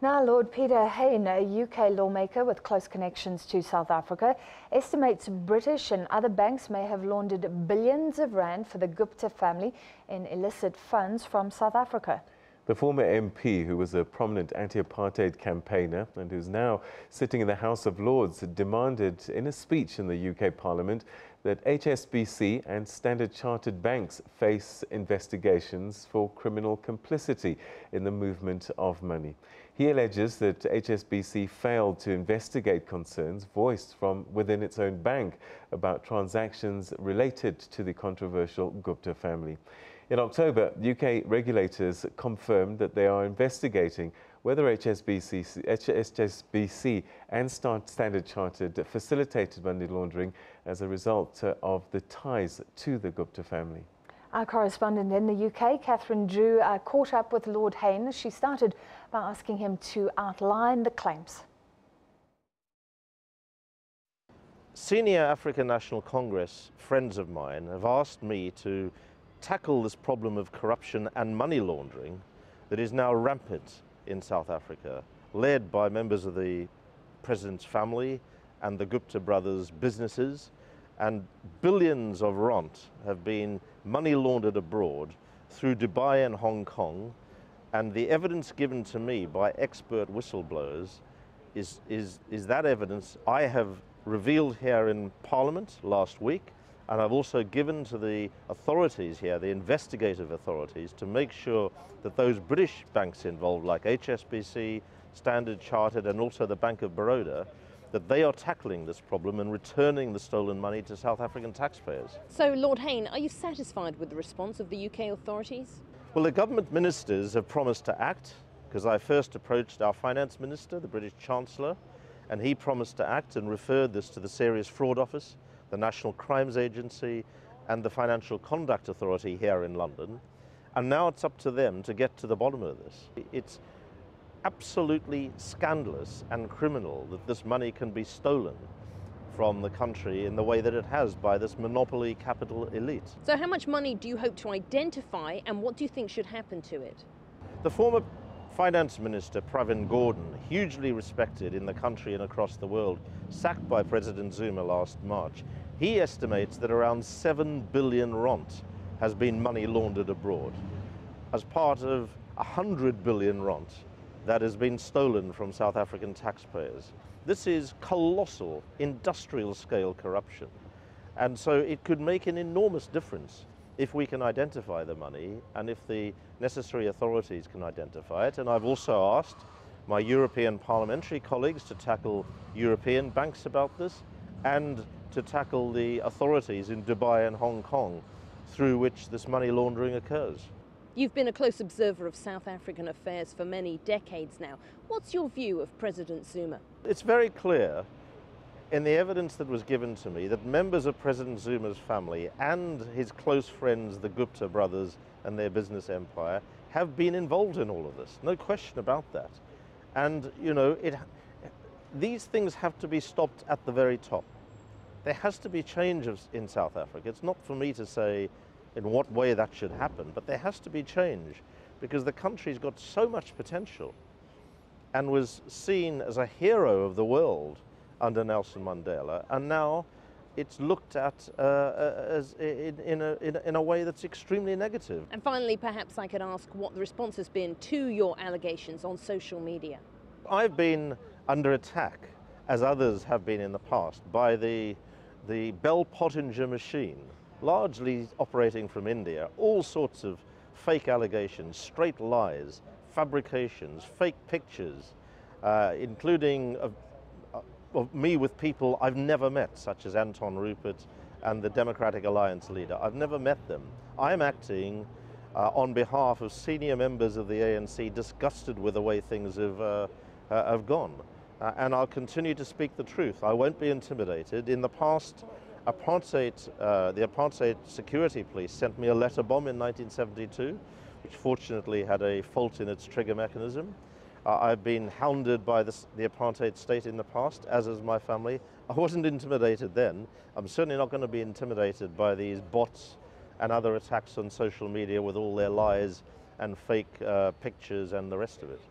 Now, Lord Peter Hain, a UK lawmaker with close connections to South Africa, estimates British and other banks may have laundered billions of rand for the Gupta family in illicit funds from South Africa. The former MP, who was a prominent anti-apartheid campaigner and who's now sitting in the House of Lords, demanded in a speech in the UK Parliament that HSBC and Standard Chartered banks face investigations for criminal complicity in the movement of money. He alleges that HSBC failed to investigate concerns voiced from within its own bank about transactions related to the controversial Gupta family. In October, UK regulators confirmed that they are investigating whether HSBC and Standard Chartered facilitated money laundering as a result of the ties to the Gupta family. Our correspondent in the UK, Catherine Drew, caught up with Lord Hain. She started by asking him to outline the claims. Senior African National Congress friends of mine have asked me to tackle this problem of corruption and money laundering that is now rampant in South Africa, led by members of the President's family and the Gupta brothers' businesses, and billions of rand have been money laundered abroad through Dubai and Hong Kong, and the evidence given to me by expert whistleblowers is that evidence I have revealed here in Parliament last week, and I've also given to the authorities here, the investigative authorities, to make sure that those British banks involved, like HSBC, Standard Chartered, and also the Bank of Baroda, that they are tackling this problem and returning the stolen money to South African taxpayers. So, Lord Hain, are you satisfied with the response of the UK authorities? Well, the government ministers have promised to act, because I first approached our finance minister, the British Chancellor, and he promised to act and referred this to the Serious Fraud Office, the National Crimes Agency, and the Financial Conduct Authority here in London. And now it's up to them to get to the bottom of this. It's absolutely scandalous and criminal that this money can be stolen from the country in the way that it has by this monopoly capital elite. So how much money do you hope to identify, and what do you think should happen to it? The former Finance Minister, Pravin Gordhan, hugely respected in the country and across the world, sacked by President Zuma last March, he estimates that around 7 billion rand has been money laundered abroad as part of 100 billion rand that has been stolen from South African taxpayers. This is colossal, industrial scale corruption. And so it could make an enormous difference if we can identify the money and if the necessary authorities can identify it. And I've also asked my European parliamentary colleagues to tackle European banks about this and to tackle the authorities in Dubai and Hong Kong through which this money laundering occurs. You've been a close observer of South African affairs for many decades now. What's your view of President Zuma? It's very clear in the evidence that was given to me that members of President Zuma's family and his close friends, the Gupta brothers and their business empire, have been involved in all of this. No question about that. And, you know, these things have to be stopped at the very top. There has to be change in South Africa. It's not for me to say in what way that should happen, but there has to be change because the country's got so much potential and was seen as a hero of the world under Nelson Mandela, and now it's looked at as in a way that's extremely negative. And finally, perhaps I could ask what the response has been to your allegations on social media. I've been under attack, as others have been in the past, by the Bell Pottinger machine, largely operating from India, all sorts of fake allegations, straight lies, fabrications, fake pictures, including of me with people I've never met, such as Anton Rupert and the Democratic Alliance leader. I've never met them. I'm acting on behalf of senior members of the ANC disgusted with the way things have gone. And I'll continue to speak the truth. I won't be intimidated. In the past, the apartheid security police sent me a letter bomb in 1972, which fortunately had a fault in its trigger mechanism. I've been hounded by the apartheid state in the past, as is my family. I wasn't intimidated then. I'm certainly not going to be intimidated by these bots and other attacks on social media with all their lies and fake pictures and the rest of it.